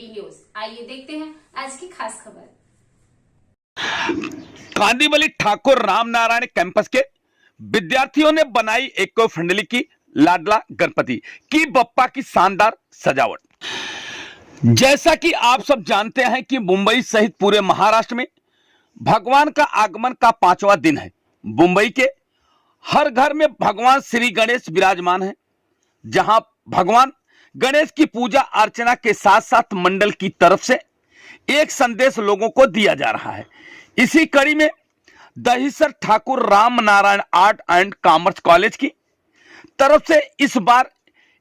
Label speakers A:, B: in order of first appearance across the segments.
A: TV news. आइए देखते हैं आज की खास खबर।
B: कांदिवली ठाकुर रामनारायण कैंपस के विद्यार्थियों ने बनाई इको फ्रेंडली की लाडला गणपति की बप्पा की शानदार सजावट। जैसा कि आप सब जानते हैं कि मुंबई सहित पूरे महाराष्ट्र में भगवान का आगमन का 5वां दिन है। मुंबई के हर घर में भगवान श्री गणेश विराजमान है, जहां भगवान गणेश की पूजा अर्चना के साथ साथ मंडल की तरफ से एक संदेश लोगों को दिया जा रहा है। इसी कड़ी में Dahisar Thakur Ramnarayan art and commerce college की तरफ से इस बार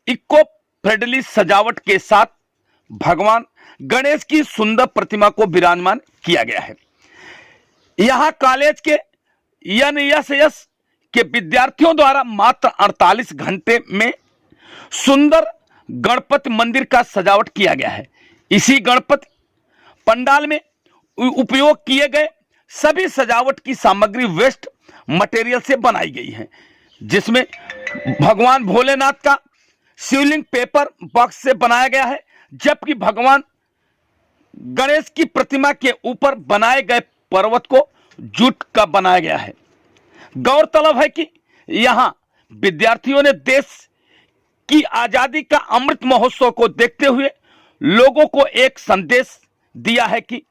B: इको फ्रेंडली सजावट के साथ भगवान गणेश की सुंदर प्रतिमा को विराजमान किया गया है। यहां कॉलेज के एनएसएस के विद्यार्थियों द्वारा मात्र 48 घंटे में सुंदर गणपति मंदिर का सजावट किया गया है। इसी गणपति पंडाल में उपयोग किए गए सभी सजावट की सामग्री वेस्ट मटेरियल से बनाई गई है, जिसमें भगवान भोलेनाथ का शिवलिंग पेपर बॉक्स से बनाया गया है, जबकि भगवान गणेश की प्रतिमा के ऊपर बनाए गए पर्वत को जूट का बनाया गया है। गौरतलब है कि यहां विद्यार्थियों ने देश की आजादी का अमृत महोत्सव को देखते हुए लोगों को एक संदेश दिया है कि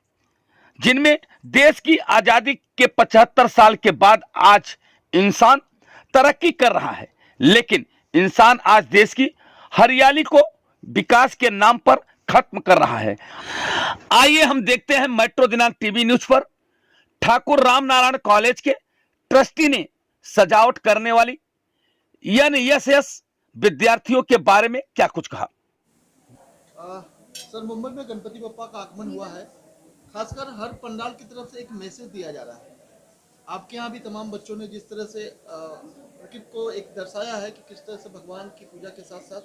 B: जिनमें देश की आजादी के 75 साल के बाद आज इंसान तरक्की कर रहा है, लेकिन इंसान आज देश की हरियाली को विकास के नाम पर खत्म कर रहा है। आइए हम देखते हैं मेट्रो दिनांक टीवी न्यूज पर ठाकुर रामनारायण कॉलेज के ट्रस्टी ने सजावट करने वाली एनएसएस विद्यार्थियों के बारे में क्या कुछ कहा।
C: सर, मुंबई में गणपति बप्पा का आगमन हुआ है। खासकर हर पंडाल की तरफ से एक मैसेज दिया जा रहा है। आपके यहाँ भी तमाम बच्चों ने जिस तरह से प्रकृति को एक दर्शाया है कि किस तरह से भगवान की पूजा के साथ साथ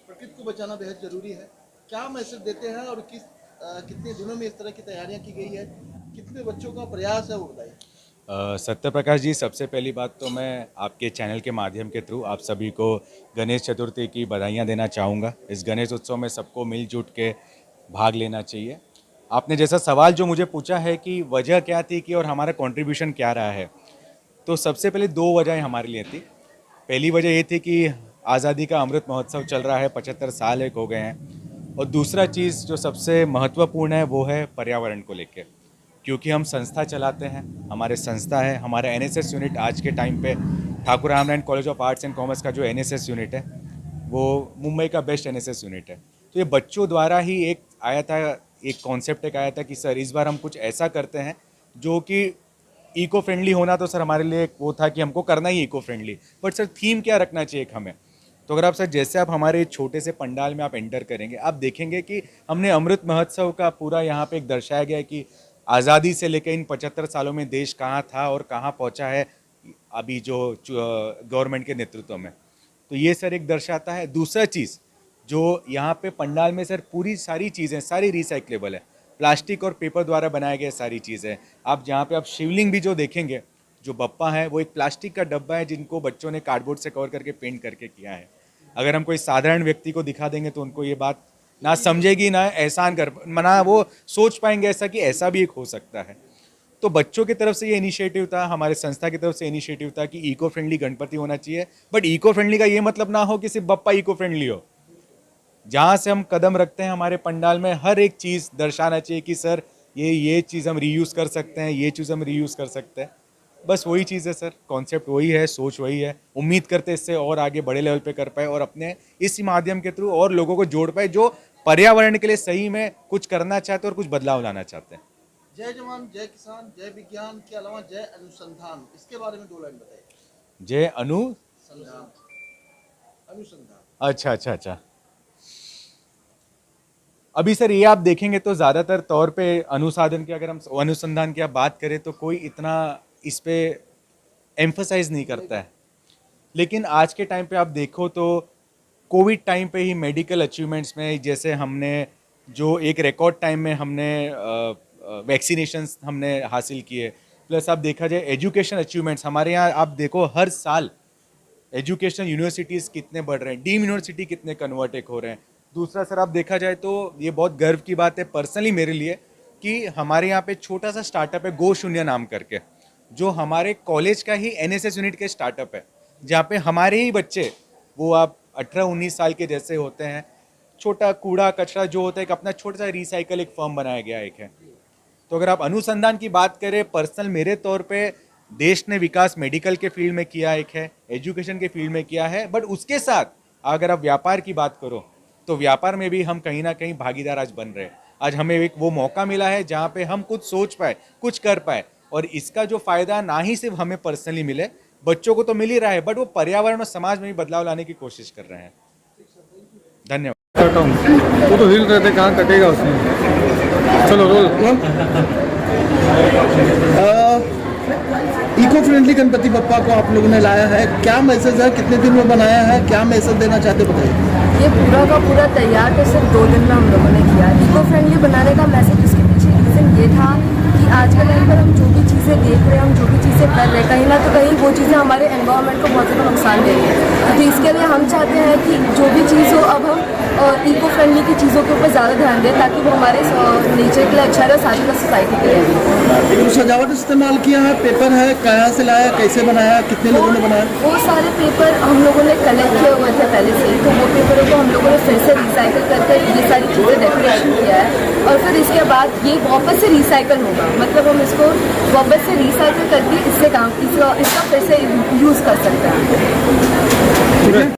C: प्रकृति को बचाना बेहद जरूरी है। क्या मैसेज देते हैं और कितने दिनों में इस तरह की तैयारियां की गई है, कितने बच्चों का प्रयास है, वो बताइए।
D: सत्य प्रकाश जी, सबसे पहली बात तो मैं आपके चैनल के माध्यम के थ्रू आप सभी को गणेश चतुर्थी की बधाइयाँ देना चाहूँगा। इस गणेश उत्सव में सबको मिलजुट के भाग लेना चाहिए। आपने जैसा सवाल जो मुझे पूछा है कि वजह क्या थी कि और हमारा कंट्रीब्यूशन क्या रहा है, तो सबसे पहले 2 वजहें हमारे लिए थी। पहली वजह ये थी कि आज़ादी का अमृत महोत्सव चल रहा है, 75 साल एक हो गए हैं। और दूसरा चीज़ जो सबसे महत्वपूर्ण है वो है पर्यावरण को लेकर, क्योंकि हम संस्था चलाते हैं, हमारे संस्था है, हमारा एनएसएस यूनिट आज के टाइम पे Thakur Ramnarayan college of arts and commerce का जो एनएसएस यूनिट है वो मुंबई का बेस्ट एनएसएस यूनिट है। तो ये बच्चों द्वारा ही एक आया था, एक कॉन्सेप्ट एक आया था कि सर इस बार हम कुछ ऐसा करते हैं जो कि इको फ्रेंडली होना, तो सर हमारे लिए वो था कि हमको करना ही eco friendly, but sir theme क्या रखना चाहिए हमें। तो अगर आप सर जैसे आप हमारे छोटे से पंडाल में आप एंटर करेंगे, आप देखेंगे कि हमने अमृत महोत्सव का पूरा यहाँ पे एक दर्शाया गया है कि आज़ादी से लेकर इन 75 सालों में देश कहाँ था और कहाँ पहुँचा है अभी जो गवर्नमेंट के नेतृत्व में। तो ये सर एक दर्शाता है। दूसरा चीज़ जो यहाँ पे पंडाल में सर पूरी सारी चीज़ें सारी रिसाइक्लेबल है, प्लास्टिक और पेपर द्वारा बनाए गए सारी चीज़ें। आप जहाँ पे आप शिवलिंग भी जो देखेंगे, जो बप्पा है वो एक प्लास्टिक का डब्बा है जिनको बच्चों ने कार्डबोर्ड से कवर करके पेंट करके किया है। अगर हम कोई साधारण व्यक्ति को दिखा देंगे तो उनको ये बात ना समझेगी, ना एहसान कर मना वो सोच पाएंगे ऐसा कि ऐसा भी एक हो सकता है। तो बच्चों की तरफ से ये इनिशिएटिव था, हमारे संस्था की तरफ से इनिशिएटिव था कि इको फ्रेंडली गणपति होना चाहिए। बट इको फ्रेंडली का ये मतलब ना हो कि सिर्फ बप्पा इको फ्रेंडली हो। जहाँ से हम कदम रखते हैं हमारे पंडाल में हर एक चीज़ दर्शाना चाहिए कि सर ये चीज़ हम रीयूज़ कर सकते हैं, ये चीज़ हम रीयूज़ कर सकते हैं। बस वही चीज़ है सर, कॉन्सेप्ट वही है, सोच वही है। उम्मीद करते इससे और आगे बड़े लेवल पे कर पाए और अपने इस माध्यम के थ्रू और लोगों को जोड़ पाए जो पर्यावरण के लिए सही में कुछ करना चाहते हैं और कुछ बदलाव लाना चाहते हैं।
C: जय जवान, जय किसान, जय विज्ञान के अलावा जय अनुसंधान, इसके बारे में 2 लाइन बताइए।
D: जय अनुसंधान। अच्छा। अभी सर ये आप देखेंगे तो ज़्यादातर तौर पे अनुसंधान की अगर हम अनुसंधान की आप बात करें तो कोई इतना इस पे एम्फसाइज नहीं करता है। लेकिन आज के टाइम पे आप देखो तो कोविड टाइम पे ही मेडिकल अचीवमेंट्स में जैसे हमने जो एक रिकॉर्ड टाइम में हमने वैक्सीनेशंस हमने हासिल किए, प्लस आप देखा जाए एजुकेशन अचीवमेंट्स हमारे यहाँ आप देखो हर साल एजुकेशन यूनिवर्सिटीज़ कितने बढ़ रहे हैं, डीम यूनिवर्सिटी कितने कन्वर्ट हो रहे हैं। दूसरा सर आप देखा जाए तो ये बहुत गर्व की बात है पर्सनली मेरे लिए कि हमारे यहाँ पे छोटा सा स्टार्टअप है गो शून्य नाम करके, जो हमारे कॉलेज का ही एनएसएस यूनिट के स्टार्टअप है, जहाँ पे हमारे ही बच्चे, वो आप 18-19 साल के जैसे होते हैं, छोटा कूड़ा कचरा जो होता है एक अपना छोटा सा रिसाइकल एक फर्म बनाया गया एक है। तो अगर आप अनुसंधान की बात करें, पर्सनल मेरे तौर पे देश ने विकास मेडिकल के फील्ड में किया एक है, एजुकेशन के फील्ड में किया है, बट उसके साथ अगर आप व्यापार की बात करो तो व्यापार में भी हम कहीं ना कहीं भागीदार आज बन रहे हैं। आज हमें एक वो मौका मिला है जहाँ पे हम कुछ सोच पाए, कुछ कर पाए, और इसका जो फायदा ना ही सिर्फ हमें पर्सनली मिले, बच्चों को तो मिल ही रहा है, बट वो पर्यावरण और समाज में भी बदलाव लाने की कोशिश कर रहे हैं। धन्यवाद।
E: काटा हूँ वो तो हिल रहे थे, कहाँ कटेगा उसमें। चलो roll.
C: Eco friendly Ganpati Bappa को आप लोगों ने लाया है, क्या मैसेज है, कितने दिन में बनाया है, क्या मैसेज देना चाहते बताइए।
F: ये पूरा का पूरा तैयार तो सिर्फ 2 दिन में हम लोगों ने किया। इको फ्रेंडली बनाने का मैसेज उसके पीछे रीज़न ये था कि आज के टाइम पर हम जो भी चीज़ें देख रहे हैं, हम जो भी चीज़ें कर रहे हैं, कहीं ना तो कहीं वो चीज़ें हमारे एनवायरनमेंट को बहुत ज़्यादा नुकसान दे रही है। तो इसके लिए हम चाहते हैं कि जो भी चीज़ हो, अब हम इको फ्रेंडली की चीज़ों के ऊपर ज़्यादा ध्यान दें, ताकि वो हमारे नेचर के लिए अच्छा रहे, साथ ही सोसाइटी के लिए।
C: तो सजावट इस्तेमाल किया है, पेपर है, कहाँ से लाया, कैसे बनाया, कितने लोगों ने बनाया।
F: वो सारे पेपर हम लोगों ने कलेक्ट किए हुए थे पहले से ही, तो वो पेपरों को हम लोगों ने फिर से रिसाइकिल करके ये सारी चीज़ें डेकोरेशन किया है, और फिर इसके बाद ये वापस से रिसाइकिल होगा, मतलब हम इसको वापस से रिसाइकिल करके इसका फिर से यूज़ कर सकते हैं।